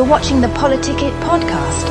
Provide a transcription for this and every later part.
You're watching the PoliticIt podcast.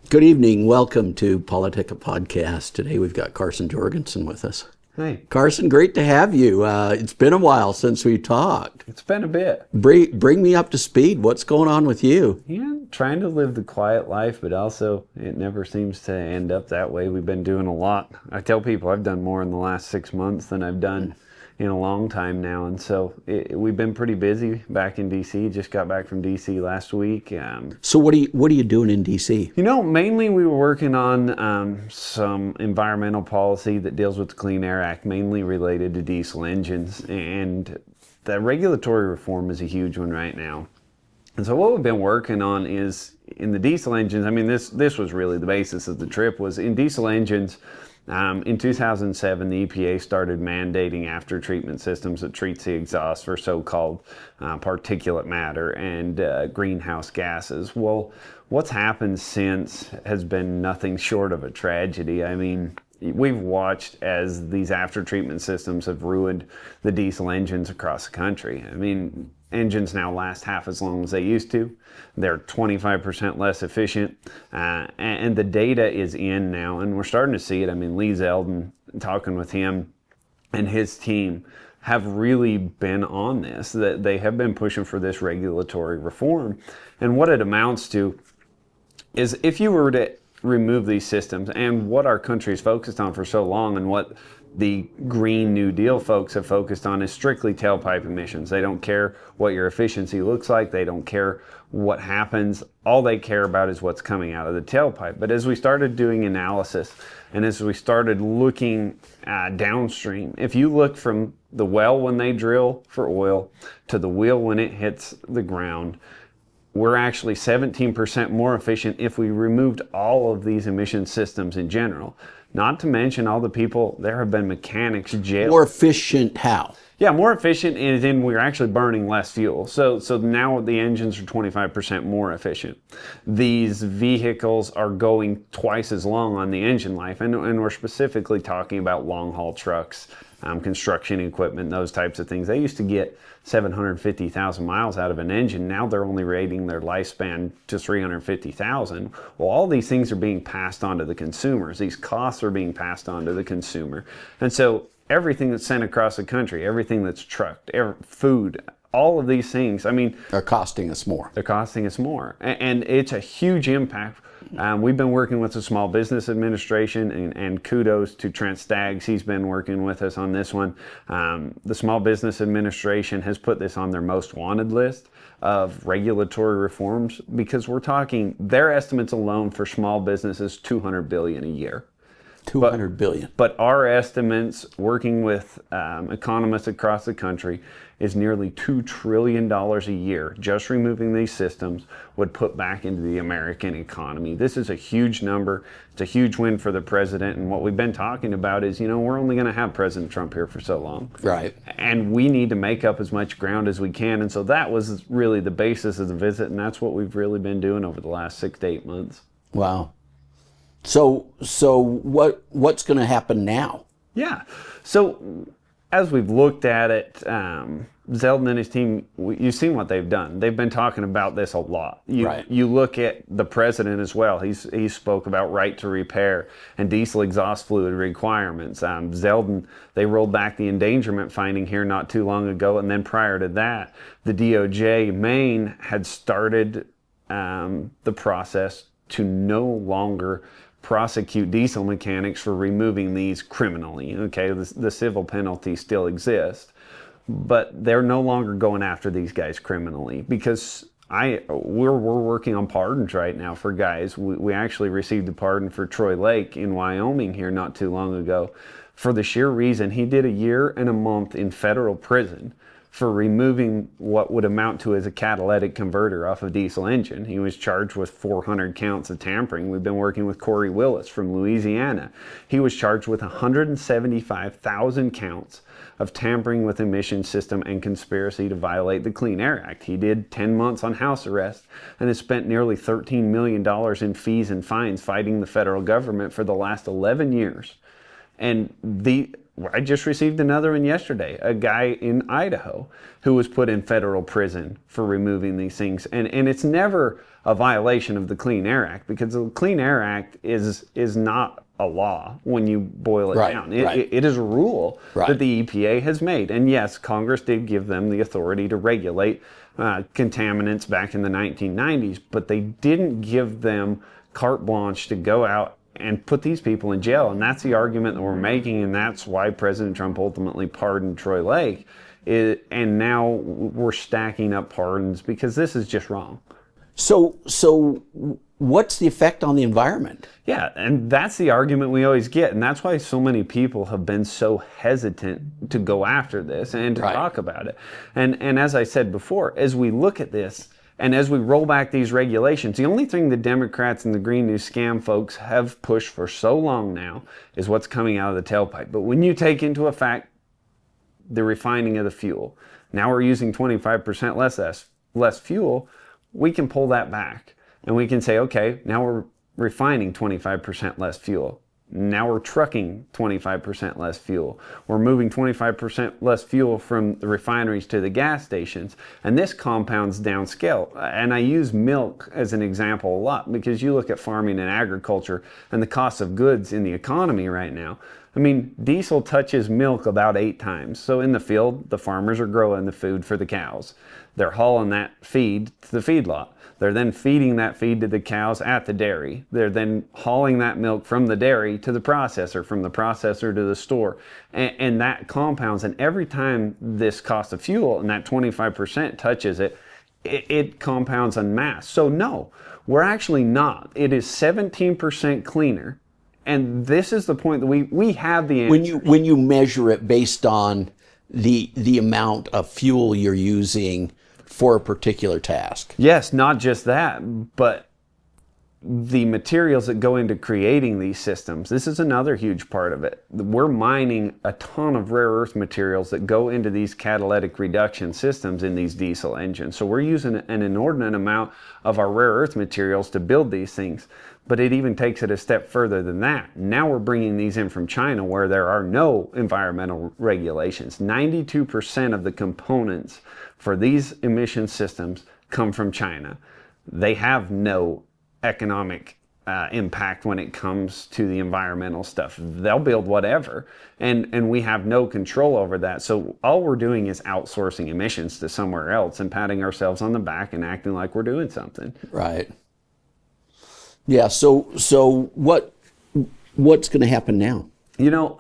Good evening. Welcome to PoliticIt podcast. Today we've got Carson Jorgensen with us. Hey. Carson, great to have you. It's been a while since we talked. It's been a bit. Bring me up to speed. What's going on with you? Yeah, trying to live the quiet life, but also it never seems to end up that way. We've been doing a lot. I tell people I've done more in the last 6 months than I've done in a long time now, and so we've been pretty busy back in D.C. Just got back from D.C. last week. So what are you doing in D.C.? You know, mainly we were working on some environmental policy that deals with the Clean Air Act, mainly related to diesel engines, and the regulatory reform is a huge one right now. And so what we've been working on is in the diesel engines. I mean, this was really the basis of the trip, was in diesel engines. In 2007, the EPA started mandating after treatment systems that treats the exhaust for so-called particulate matter and greenhouse gases. Well, what's happened since has been nothing short of a tragedy. I mean, we've watched as these after treatment systems have ruined the diesel engines across the country. I mean, engines now last half as long as they used to. They're 25% less efficient, and the data is in now, and we're starting to see it. I mean, Lee Zeldin, talking with him and his team, have really been on this, that they have been pushing for this regulatory reform. And what it amounts to is, if you were to remove these systems, and what our country is focused on for so long, and what the Green New Deal folks have focused on, is strictly tailpipe emissions. They don't care what your efficiency looks like. They don't care what happens. All they care about is what's coming out of the tailpipe. But as we started doing analysis, and as we started looking downstream, if you look from the well when they drill for oil to the wheel when it hits the ground, we're actually 17% more efficient if we removed all of these emission systems in general. Not to mention all the people, there have been mechanics jailed. More efficient how? Yeah, more efficient is in we're actually burning less fuel. So now the engines are 25% more efficient. These vehicles are going twice as long on the engine life, and we're specifically talking about long haul trucks, construction equipment, those types of things. They used to get 750,000 miles out of an engine. Now they're only rating their lifespan to 350,000. Well, all these things are being passed on to the consumers. These costs are being passed on to the consumer. And so everything that's sent across the country, everything that's trucked, food, all of these things, I mean, are costing us more. They're costing us more. And it's a huge impact. We've been working with the Small Business Administration, and kudos to Trent Staggs. He's been working with us on this one. The Small Business Administration has put this on their most wanted list of regulatory reforms, because we're talking, their estimates alone for small businesses, $200 billion a year. $200 billion. But our estimates, working with economists across the country, is nearly $2 trillion a year. Just removing these systems would put back into the American economy. This is a huge number. It's a huge win for the president. And what we've been talking about is, you know, we're only going to have President Trump here for so long. Right. And we need to make up as much ground as we can. And so that was really the basis of the visit. And that's what we've really been doing over the last 6 to 8 months. Wow. So what's going to happen now? Yeah. So as we've looked at it, Zeldin and his team, you've seen what they've done. They've been talking about this a lot. You look at the president as well. He spoke about right to repair and diesel exhaust fluid requirements. Zeldin, they rolled back the endangerment finding here not too long ago, and then prior to that, the DOJ Maine had started the process to no longer prosecute diesel mechanics for removing these criminally. Okay, the civil penalties still exist, but they're no longer going after these guys criminally, because we're working on pardons right now for guys. We actually received a pardon for Troy Lake in Wyoming here not too long ago, for the sheer reason he did a year and a month in federal prison for removing what would amount to as a catalytic converter off a diesel engine. He was charged with 400 counts of tampering. We've been working with Corey Willis from Louisiana. He was charged with 175,000 counts of tampering with emission system and conspiracy to violate the Clean Air Act. He did 10 months on house arrest and has spent nearly $13 million in fees and fines fighting the federal government for the last 11 years. And I just received another one yesterday, a guy in Idaho who was put in federal prison for removing these things. And it's never a violation of the Clean Air Act, because the Clean Air Act is not a law when you boil it down. It is a rule that the EPA has made. And yes, Congress did give them the authority to regulate contaminants back in the 1990s, but they didn't give them carte blanche to go out and put these people in jail. And that's the argument that we're making, and that's why President Trump ultimately pardoned Troy Lake. And now we're stacking up pardons because this is just wrong. So what's the effect on the environment? Yeah, and that's the argument we always get, and that's why so many people have been so hesitant to go after this and to talk about it. And as I said before, as we look at this and as we roll back these regulations, the only thing the Democrats and the Green New Scam folks have pushed for so long now is what's coming out of the tailpipe. But when you take into effect the refining of the fuel, now we're using 25% less fuel, we can pull that back. And we can say, okay, now we're refining 25% less fuel. Now we're trucking 25% less fuel. We're moving 25% less fuel from the refineries to the gas stations. And this compounds downscale. And I use milk as an example a lot, because you look at farming and agriculture and the cost of goods in the economy right now. I mean, diesel touches milk about 8 times. So in the field, the farmers are growing the food for the cows. They're hauling that feed to the feedlot. They're then feeding that feed to the cows at the dairy. They're then hauling that milk from the dairy to the processor, from the processor to the store. And that compounds. And every time this cost of fuel and that 25% touches it, it compounds en masse. So no, we're actually not. It is 17% cleaner. And this is the point that we have the answer. When you measure it based on the amount of fuel you're using for a particular task. Yes, not just that, but the materials that go into creating these systems. This is another huge part of it. We're mining a ton of rare earth materials that go into these catalytic reduction systems in these diesel engines. So we're using an inordinate amount of our rare earth materials to build these things. But it even takes it a step further than that. Now we're bringing these in from China, where there are no environmental regulations. 92% of the components for these emission systems come from China. They have no economic impact when it comes to the environmental stuff. They'll build whatever, and we have no control over that. So all we're doing is outsourcing emissions to somewhere else and patting ourselves on the back and acting like we're doing something. Right. Yeah. So what's going to happen now? You know,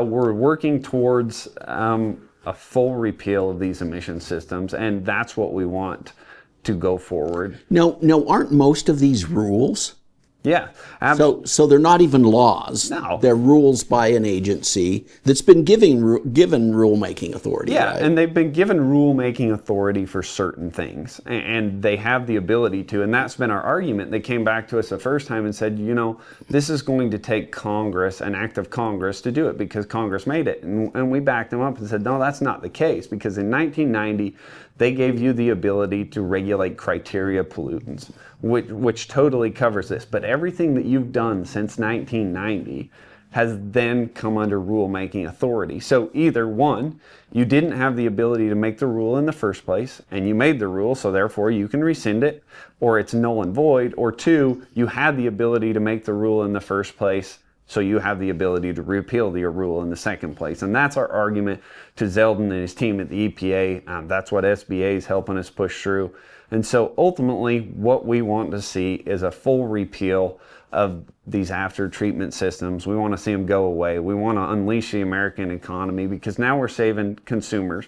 we're working towards a full repeal of these emission systems, and that's what we want to go forward. No, aren't most of these rules? Yeah, absolutely. So they're not even laws. No. They're rules by an agency that's been given rulemaking authority. Yeah, right? And they've been given rulemaking authority for certain things, and they have the ability to, and that's been our argument. They came back to us the first time and said, you know, this is going to take Congress, an act of Congress, to do it because Congress made it. And we backed them up and said, no, that's not the case, because in 1990, they gave you the ability to regulate criteria pollutants, which totally covers this. But everything that you've done since 1990 has then come under rulemaking authority. So either one, you didn't have the ability to make the rule in the first place, and you made the rule, so therefore you can rescind it, or it's null and void, or two, you had the ability to make the rule in the first place, so you have the ability to repeal your rule in the second place. And that's our argument to Zeldin and his team at the EPA. That's what SBA is helping us push through. And so ultimately, what we want to see is a full repeal of these after treatment systems. We want to see them go away. We want to unleash the American economy, because now we're saving consumers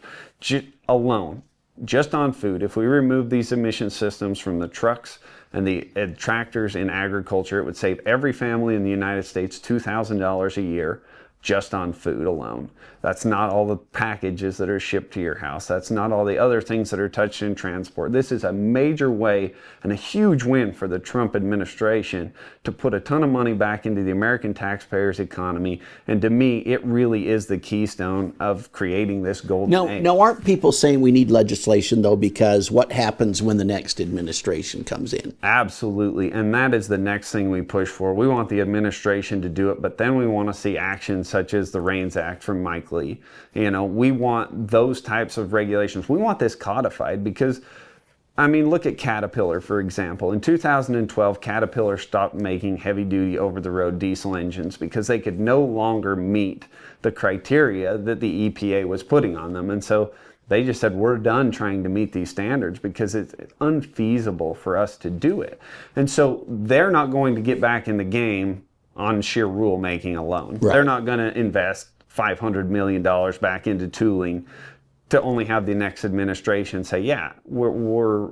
alone, just on food. If we remove these emission systems from the trucks and the tractors in agriculture, it would save every family in the United States $2,000 a year just on food alone. That's not all the packages that are shipped to your house. That's not all the other things that are touched in transport. This is a major way and a huge win for the Trump administration to put a ton of money back into the American taxpayers' economy. And to me, it really is the keystone of creating this golden age. Now, aren't people saying we need legislation, though, because what happens when the next administration comes in? Absolutely. And that is the next thing we push for. We want the administration to do it, but then we want to see actions such as the REINS Act from Mike Lee. We want those types of regulations. We want this codified because, look at Caterpillar, for example. In 2012, Caterpillar stopped making heavy-duty over-the-road diesel engines because they could no longer meet the criteria that the EPA was putting on them. And so they just said, we're done trying to meet these standards because it's unfeasible for us to do it. And so they're not going to get back in the game on sheer rulemaking alone. Right. They're not going to invest $500 million back into tooling to only have the next administration say, yeah, we're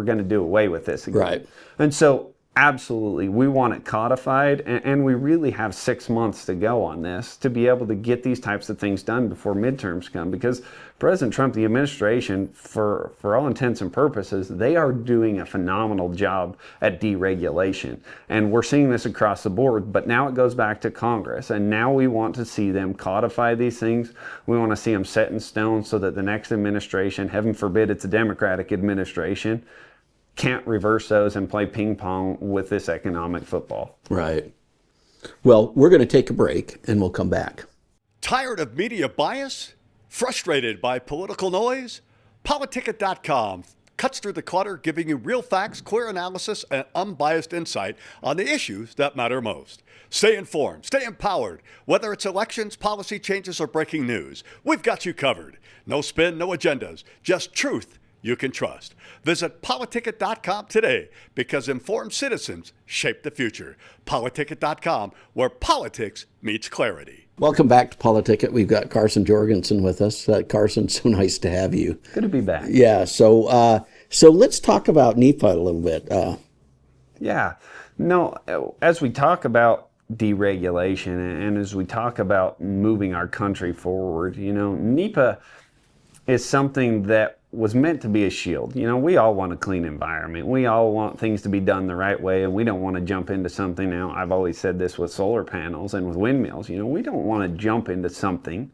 going to do away with this again. Right. And so absolutely, we want it codified, and we really have 6 months to go on this to be able to get these types of things done before midterms come, because President Trump, the administration, for all intents and purposes, they are doing a phenomenal job at deregulation. And we're seeing this across the board, but now it goes back to Congress, and now we want to see them codify these things. We want to see them set in stone so that the next administration, heaven forbid it's a Democratic administration, can't reverse those and play ping pong with this economic football. Right. Well, we're going to take a break and we'll come back. Tired of media bias? Frustrated by political noise? PoliticIt.com cuts through the clutter, giving you real facts, clear analysis, and unbiased insight on the issues that matter most. Stay informed, stay empowered. Whether it's elections, policy changes, or breaking news, we've got you covered. No spin, no agendas, just truth you can trust. Visit PoliticIt.com today, because informed citizens shape the future. PoliticIt.com, where politics meets clarity. Welcome back to PoliticIt. We've got Carson Jorgensen with us. Carson, so nice to have you. Good to be back. Yeah, so let's talk about NEPA a little bit. As we talk about deregulation and as we talk about moving our country forward, NEPA is something that was meant to be a shield. We all want a clean environment. We all want things to be done the right way, and we don't want to jump into something. Now, I've always said this with solar panels and with windmills. We don't want to jump into something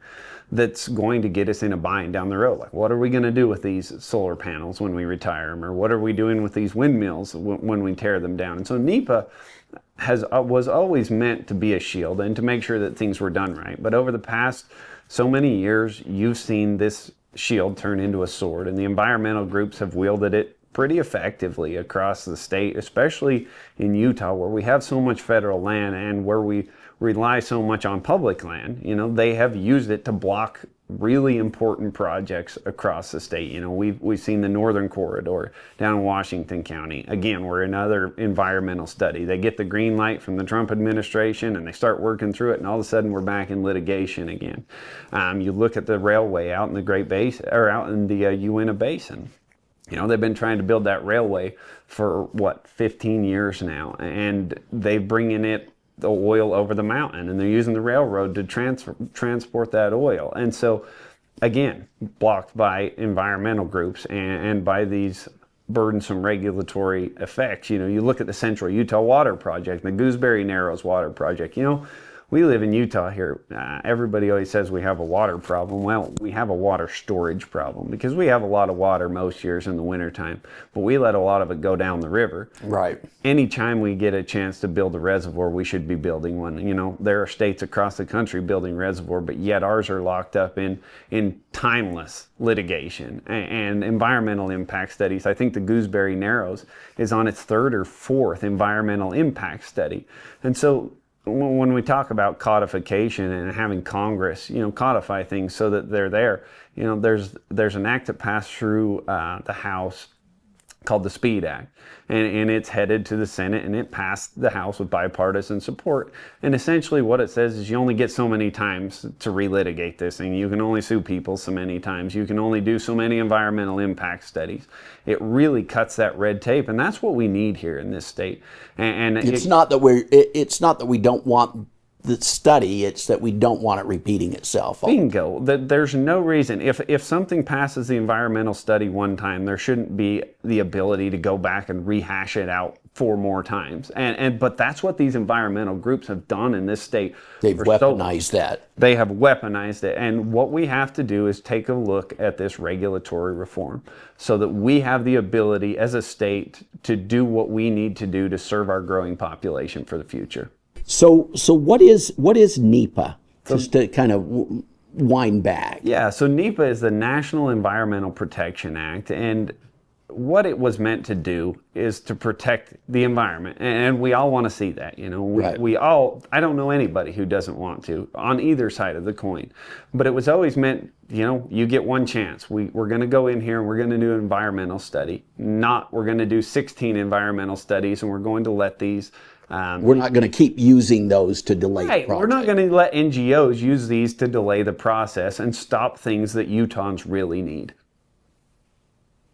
that's going to get us in a bind down the road. Like, what are we going to do with these solar panels when we retire them? Or what are we doing with these windmills when we tear them down? And so NEPA was always meant to be a shield and to make sure that things were done right. But over the past so many years, you've seen this shield turn into a sword, and the environmental groups have wielded it pretty effectively across the state, especially in Utah, where we have so much federal land and where we rely so much on public land. They have used it to block really important projects across the state. We've seen the Northern Corridor down in Washington County. Again, we're another environmental study. They get the green light from the Trump administration and they start working through it, and all of a sudden we're back in litigation again. You look at the railway out in the Great Basin, or out in the Uinta Basin. They've been trying to build that railway for 15 years now, and they bring in the oil over the mountain, and they're using the railroad to transport that oil. And so, again, blocked by environmental groups and by these burdensome regulatory effects. You look at the Central Utah Water Project, the Gooseberry Narrows Water Project. We live in Utah here. Everybody always says we have a water problem. Well, we have a water storage problem because we have a lot of water most years in the wintertime, but we let a lot of it go down the river. Right. Anytime we get a chance to build a reservoir, we should be building one. There are states across the country building reservoir, but yet ours are locked up in timeless litigation and environmental impact studies. I think the Gooseberry Narrows is on its 3rd or 4th environmental impact study. And so when we talk about codification and having Congress, codify things so that they're there, there's an act that passed through the House called the SPEED Act, and it's headed to the Senate, and it passed the House with bipartisan support. And essentially what it says is you only get so many times to relitigate this thing. You can only sue people so many times. You can only do so many environmental impact studies. It really cuts that red tape, and that's what we need here in this state. And it's not that we don't want the study, it's that we don't want it repeating itself. Bingo. There's no reason. If something passes the environmental study one time, there shouldn't be the ability to go back and rehash it out 4 more times. But that's what these environmental groups have done in this state. They've weaponized that. They have weaponized it. And what we have to do is take a look at this regulatory reform so that we have the ability as a state to do what we need to do to serve our growing population for the future. So what is NEPA? just to kind of wind back. Yeah, so NEPA is the National Environmental Protection Act, and what it was meant to do is to protect the environment, and we all want to see that. Right. We all, I don't know anybody who doesn't want to, on either side of the coin, but it was always meant, you get one chance. We're going to go in here and we're going to do an environmental study, not we're going to do 16 environmental studies and we're going to let these we're not going to keep using those to delay the project. We're not going to let NGOs use these to delay the process and stop things that Utahns really need.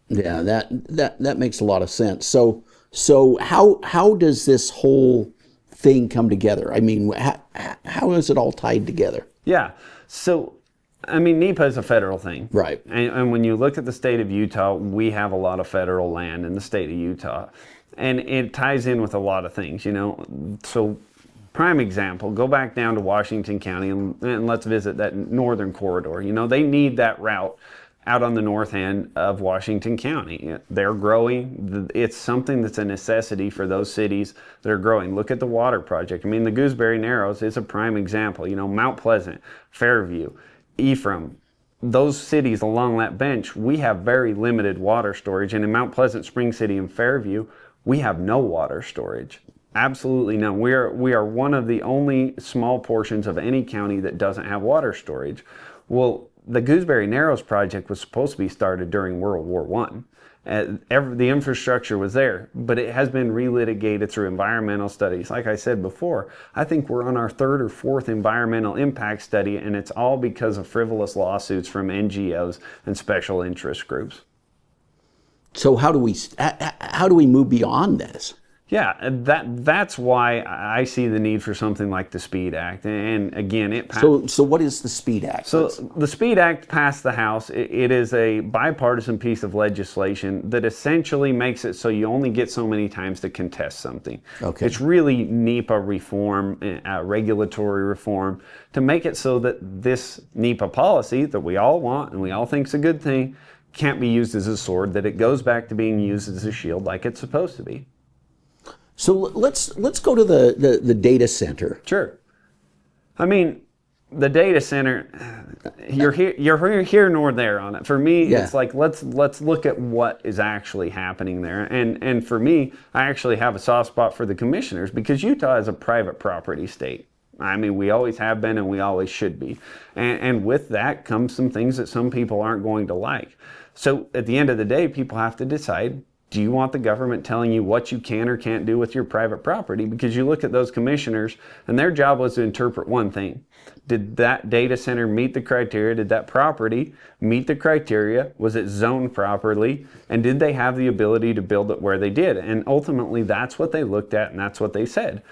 Yeah, that makes a lot of sense. So how does this whole thing come together? I mean, how is it all tied together? Yeah, so I mean, NEPA is a federal thing, right? And when you look at the state of Utah, we have a lot of federal land in the state of Utah, and it ties in with a lot of things, So, prime example, go back down to Washington County and let's visit that northern corridor. They need that route out on the north end of Washington County. They're growing. It's something that's a necessity for those cities that are growing. Look at the water project. I mean, the Gooseberry Narrows is a prime example. Mount Pleasant, Fairview, Ephraim, those cities along that bench, we have very limited water storage. And in Mount Pleasant, Spring City, and Fairview, we have no water storage. Absolutely none. We are one of the only small portions of any county that doesn't have water storage. Well, the Gooseberry Narrows project was supposed to be started during World War I. The infrastructure was there, but it has been relitigated through environmental studies. Like I said before, I think we're on our third or fourth environmental impact study, and it's all because of frivolous lawsuits from NGOs and special interest groups. So how do we move beyond this? Yeah, that's why I see the need for something like the SPEED Act. And again, it passed. So what is the SPEED Act? So the SPEED Act passed the House. It is a bipartisan piece of legislation that essentially makes it so you only get so many times to contest something. Okay. It's really NEPA reform, regulatory reform, to make it so that this NEPA policy that we all want and we all think is a good thing can't be used as a sword, that it goes back to being used as a shield like it's supposed to be. So let's go to the data center. Sure. I mean, the data center, you're here nor there on it. For me, Yeah. It's like let's look at what is actually happening there. And for me, I actually have a soft spot for the commissioners because Utah is a private property state. I mean, we always have been and we always should be. And with that comes some things that some people aren't going to like. So at the end of the day, people have to decide, do you want the government telling you what you can or can't do with your private property? Because you look at those commissioners and their job was to interpret one thing. Did that data center meet the criteria? Did that property meet the criteria? Was it zoned properly? And did they have the ability to build it where they did? And ultimately, that's what they looked at and that's what they said.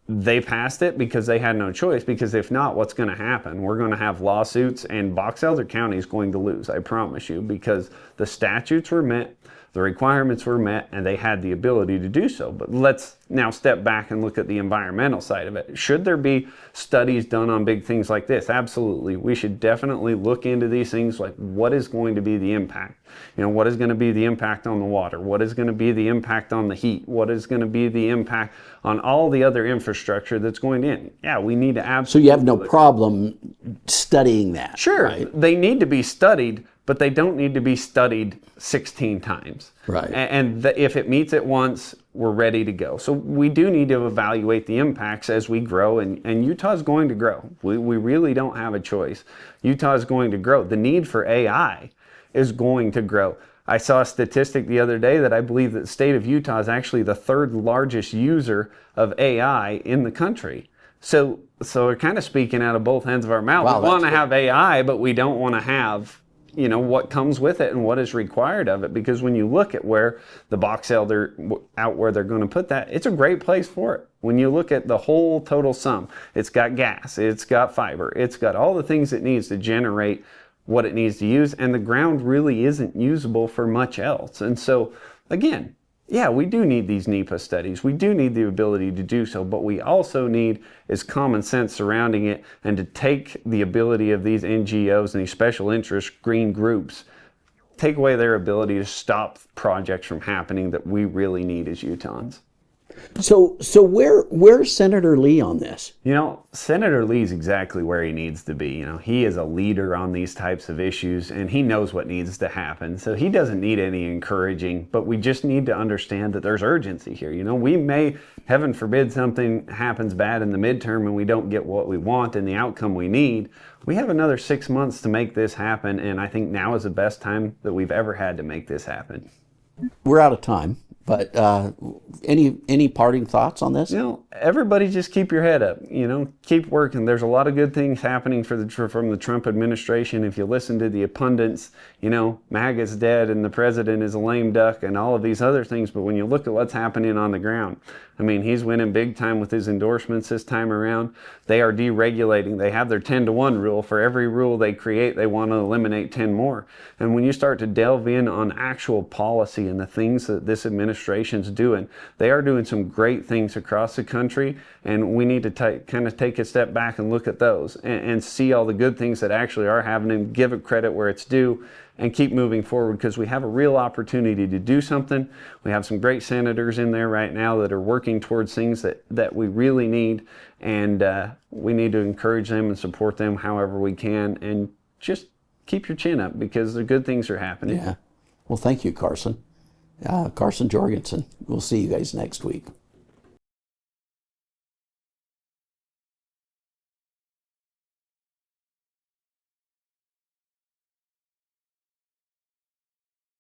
They passed it because they had no choice, because if not, what's going to happen? We're going to have lawsuits and Box Elder County is going to lose, I promise you, because the statutes were met, the requirements were met, and they had the ability to do so. But let's now step back and look at the environmental side of it. Should there be studies done on big things like this? Absolutely. We should definitely look into these things, like what is going to be the impact? What is going to be the impact on the water? What is going to be the impact on the heat? What is going to be the impact on all the other infrastructure that's going in? Yeah, we need to absolutely. So you have no problem studying that? Sure, right? They need to be studied, but they don't need to be studied 16 times. Right. And if it meets it once, we're ready to go. So we do need to evaluate the impacts as we grow, and Utah's going to grow. We really don't have a choice. Utah is going to grow. The need for AI is going to grow. I saw a statistic the other day that I believe that the state of Utah is actually the third largest user of AI in the country. So we're kind of speaking out of both ends of our mouth. Wow, we want to good. have AI, but we don't want to have what comes with it and what is required of it. Because when you look at where the Box Elder, out where they're going to put that, it's a great place for it. When you look at the whole total sum, it's got gas, it's got fiber, it's got all the things it needs to generate what it needs to use, and the ground really isn't usable for much else. And so, again, yeah, we do need these NEPA studies. We do need the ability to do so, but we also need is common sense surrounding it, and to take the ability of these NGOs and these special interest green groups, take away their ability to stop projects from happening that we really need as Utahns. So where's Senator Lee on this? You know, Senator Lee's exactly where he needs to be. You know, he is a leader on these types of issues, and he knows what needs to happen. So he doesn't need any encouraging, but we just need to understand that there's urgency here. You know, we may, heaven forbid, something happens bad in the midterm and we don't get what we want and the outcome we need. We have another 6 months to make this happen, and I think now is the best time that we've ever had to make this happen. We're out of time, but any parting thoughts on this? You know, everybody just keep your head up. You know, keep working. There's a lot of good things happening from the Trump administration. If you listen to the pundits, you know, MAGA's dead and the president is a lame duck and all of these other things. But when you look at what's happening on the ground, I mean, he's winning big time with his endorsements this time around. They are deregulating. They have their 10-to-1 rule. For every rule they create, they want to eliminate 10 more. And when you start to delve in on actual policy and the things that this administration's doing, they are doing some great things across the country. And we need to kind of take a step back and look at those and see all the good things that actually are happening, give it credit where it's due, and keep moving forward, because we have a real opportunity to do something. We have some great senators in there right now that are working towards things that we really need, and we need to encourage them and support them however we can, and just keep your chin up, because the good things are happening. Yeah. Well, thank you, Carson. Carson Jorgensen. We'll see you guys next week.